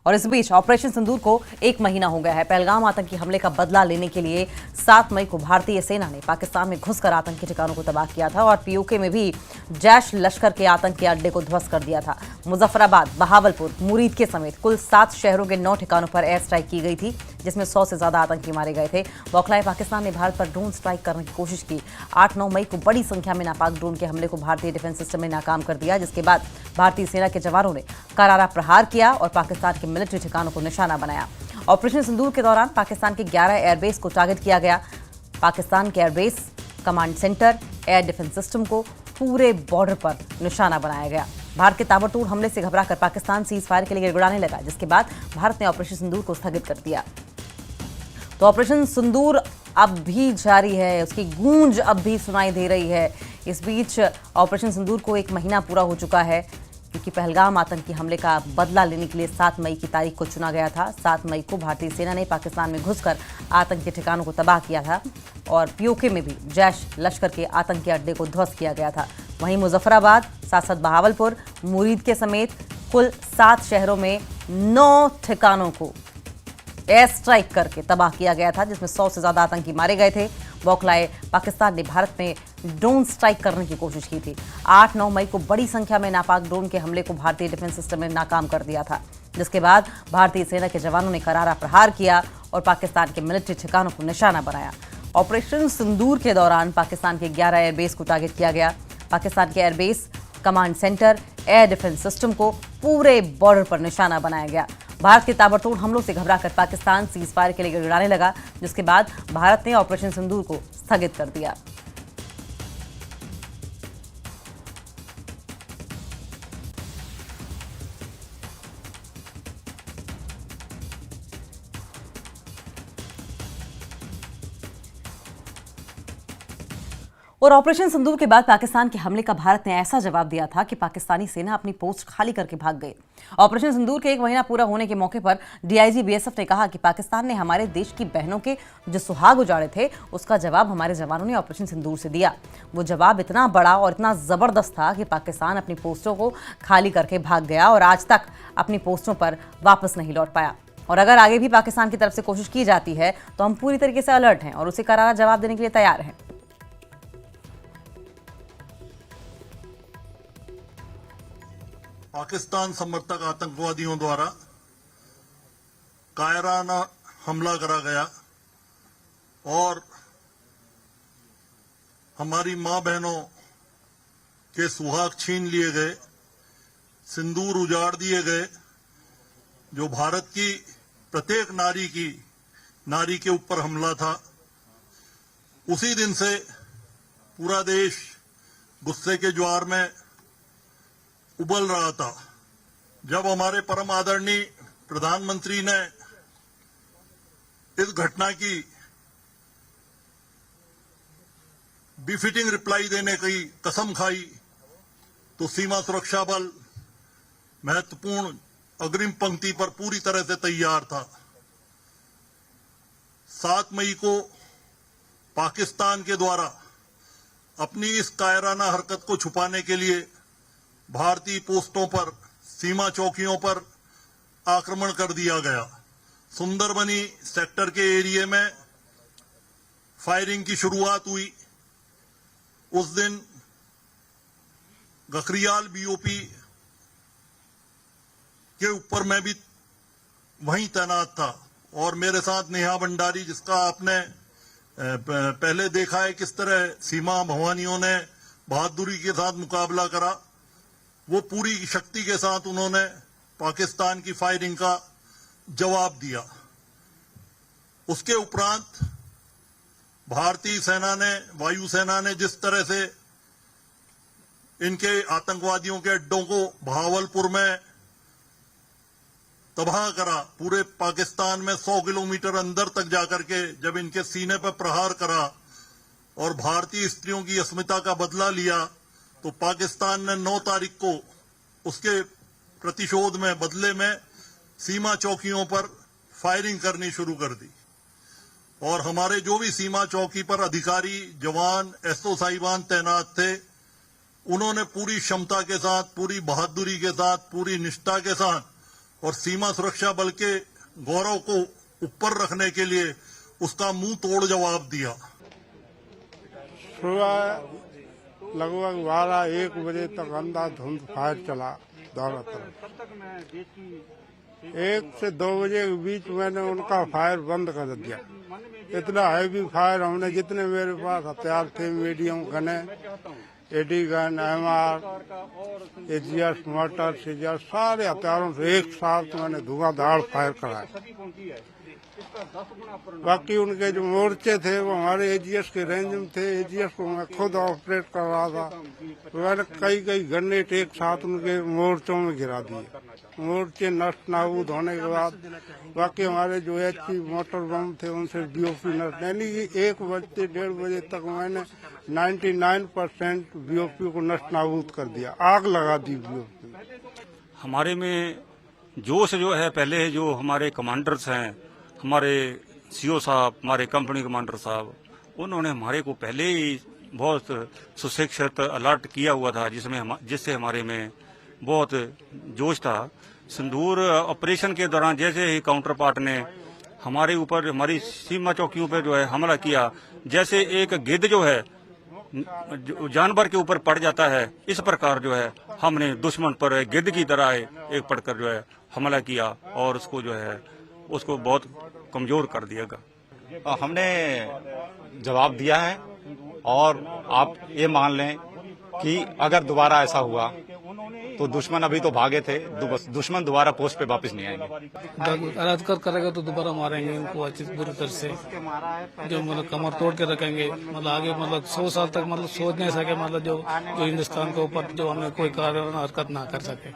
और इस बीच ऑपरेशन सिंदूर को 1 महीना हो गया है। पहलगाम आतंकी हमले का बदला लेने के लिए 7 मई को भारतीय सेना ने पाकिस्तान में घुसकर आतंकी ठिकानों को तबाह किया था और पीओके में भी जैश लश्कर के आतंकी अड्डे को ध्वस्त कर दिया था। मुजफ्फराबाद, बहावलपुर, मुरीद के समेत कुल 7 शहरों के 9 ठिकानों पर एयर स्ट्राइक की गई थी, जिसमें 100 से ज्यादा आतंकी मारे गए थे। बौखलाए पाकिस्तान ने भारत पर ड्रोन स्ट्राइक करने की कोशिश की। 8-9 मई को बड़ी संख्या में नापाक ड्रोन के हमले को भारतीय डिफेंस सिस्टम ने नाकाम कर दिया, जिसके बाद भारतीय सेना के जवानों ने करारा प्रहार किया और पाकिस्तान के मिलिट्री ठिकानों को निशाना बनाया। ऑपरेशन सिंदूर के दौरान पाकिस्तान के 11 एयरबेस को टारगेट किया गया। पाकिस्तान के airbase, command centre, air defence system को पूरे बॉर्डर पर निशाना बनाया गया। भारत के ताबड़तोड़ हमले से घबराकर पाकिस्तान सीज फायर के लिए गिड़गिड़ाने लगा, जिसके बाद भारत ने ऑपरेशन सिंदूर को स्थगित कर दिया। तो ऑपरेशन सिंदूर अब भी जारी है, उसकी गूंज अब भी सुनाई दे रही है। इस बीच ऑपरेशन सिंदूर को 1 महीना पूरा हो चुका है, क्योंकि पहलगाम आतंकी हमले का बदला लेने के लिए 7 मई की तारीख को चुना गया था। 7 मई को भारतीय सेना ने पाकिस्तान में घुसकर आतंकी ठिकानों को तबाह किया था और पीओके में भी जैश लश्कर के आतंकी अड्डे को ध्वस्त किया गया था। वहीं मुजफ्फराबाद, साथ-साथ बहावलपुर, मुरीद के समेत कुल 7 शहरों में 9 ठिकानों को एयर स्ट्राइक करके तबाह किया गया था, जिसमें 100 से ज्यादा आतंकी मारे गए थे। बौखलाए पाकिस्तान ने भारत में ड्रोन स्ट्राइक करने की कोशिश की थी। 8-9 मई को बड़ी संख्या में नापाक ड्रोन के हमले को भारतीय डिफेंस सिस्टम ने नाकाम कर दिया था, जिसके बाद भारतीय सेना के जवानों ने करारा प्रहार किया और पाकिस्तान के मिलिट्री ठिकानों को निशाना बनाया। ऑपरेशन सिंदूर के दौरान पाकिस्तान के 11 एयरबेस को टारगेट किया गया। पाकिस्तान के airbase, command centre, air defence system को पूरे बॉर्डर पर निशाना बनाया गया। भारत के ताबड़तोड़ हमलों से घबराकर पाकिस्तान सीज फायर के लिए गिड़गिड़ाने लगा, जिसके बाद भारत ने ऑपरेशन सिंदूर को स्थगित कर दिया। और ऑपरेशन सिंदूर के बाद पाकिस्तान के हमले का भारत ने ऐसा जवाब दिया था कि पाकिस्तानी सेना अपनी पोस्ट खाली करके भाग गई। ऑपरेशन सिंदूर के 1 महीना पूरा होने के मौके पर डीआईजी बीएसएफ ने कहा कि पाकिस्तान ने हमारे देश की बहनों के जो सुहाग उजाड़े थे, उसका जवाब हमारे जवानों ने ऑपरेशन सिंदूर से दिया। वो जवाब इतना बड़ा और इतना जबरदस्त था कि पाकिस्तान अपनी पोस्टों को खाली करके भाग गया और आज तक अपनी पोस्टों पर वापस नहीं लौट पाया। और अगर आगे भी पाकिस्तान की तरफ से कोशिश की जाती है तो हम पूरी तरीके से अलर्ट हैं और उसे करारा जवाब देने के लिए तैयार हैं। पाकिस्तान समर्थक आतंकवादियों द्वारा कायराना हमला करा गया और हमारी मां बहनों के सुहाग छीन लिए गए, सिंदूर उजाड़ दिए गए। जो भारत की प्रत्येक नारी के ऊपर हमला था, उसी दिन से पूरा देश गुस्से के ज्वार में उबल रहा था। जब हमारे परम आदरणीय प्रधानमंत्री ने इस घटना की बिफिटिंग रिप्लाई देने की कसम खाई, तो सीमा सुरक्षा बल महत्वपूर्ण अग्रिम पंक्ति पर पूरी तरह से तैयार था। 7 मई को पाकिस्तान के द्वारा अपनी इस कायराना हरकत को छुपाने के लिए भारतीय पोस्टों पर, सीमा चौकियों पर आक्रमण कर दिया गया। सुंदरबनी सेक्टर के एरिया में फायरिंग की शुरुआत हुई। उस दिन गखरियाल बीओपी के ऊपर मैं भी वहीं तैनात था और मेरे साथ नेहा भंडारी, जिसका आपने पहले देखा है किस तरह सीमा भवानियों ने बहादुरी के साथ मुकाबला करा। वो पूरी शक्ति के साथ उन्होंने पाकिस्तान की फायरिंग का जवाब दिया। उसके उपरांत भारतीय सेना ने, वायुसेना ने जिस तरह से इनके आतंकवादियों के अड्डों को बहावलपुर में तबाह करा, पूरे पाकिस्तान में 100 किलोमीटर अंदर तक जाकर के जब इनके सीने पर प्रहार करा और भारतीय स्त्रियों की अस्मिता का बदला लिया, तो पाकिस्तान ने 9 तारीख को उसके प्रतिशोध में, बदले में सीमा चौकियों पर फायरिंग करनी शुरू कर दी। और हमारे जो भी सीमा चौकी पर अधिकारी, जवान, एसओ साहिबान तैनात थे, उन्होंने पूरी क्षमता के साथ, पूरी बहादुरी के साथ, पूरी निष्ठा के साथ और सीमा सुरक्षा बल के गौरव को ऊपर रखने के लिए उसका मुंह तोड़ जवाब दिया। सुबह लगभग 12-1 बजे तक अंधाधुंध फायर चला दोनों तरफ। 1 से 2 बजे के बीच मैंने उनका फायर बंद कर दिया। इतना हैवी फायर हमने, जितने मेरे पास हथियार थे, medium guns, AD gun, MR, AGS, mortar, सीजर, सारे हथियारों से एक साथ मैंने धुआंधार फायर कराया। बाकी उनके जो मोर्चे थे वो हमारे AGS के रेंज में थे। AGS को मैं खुद ऑपरेट कर रहा था। मैंने कई ग्रेनेड एक साथ उनके मोर्चों में गिरा दिए। मोर्चे नष्ट नाबूद होने के बाद बाकी हमारे जो HP मोटर बम थे उनसे BOP नष्ट, यानी कि 1 बजे 1:30 बजे तक मैंने 99% BOP को नष्ट नाबूद कर दिया, आग लगा दी BOP में। हमारे में जोश जो है, पहले जो हमारे कमांडर्स हैं, हमारे CO साहब, हमारे कंपनी कमांडर साहब, उन्होंने हमारे को पहले ही बहुत सुशिक्षित अलर्ट किया हुआ था, जिससे हमारे में बहुत जोश था। सिंदूर ऑपरेशन के दौरान जैसे ही काउंटर पार्ट ने हमारे ऊपर, हमारी सीमा चौकियों पर जो है हमला किया, जैसे एक गिद्ध जो है जानवर के ऊपर पड़ जाता है, इस प्रकार जो है हमने दुश्मन पर गिद्ध की तरह एक पड़कर जो है हमला किया और उसको जो है उसको बहुत कमजोर कर दिया। हमने जवाब दिया है और आप ये मान लें कि अगर दोबारा ऐसा हुआ तो दुश्मन अभी तो भागे थे, दुश्मन दोबारा पोस्ट पे वापस नहीं आएंगे। अराजकता करेगा तो दोबारा मारेंगे उनको अच्छी बुरी तरह से, जो मतलब कमर तोड़ के रखेंगे। मतलब आगे 100 साल तक सोच नहीं सके, जो हिंदुस्तान के ऊपर जो हमें कोई कार्य हरकत ना कर सके।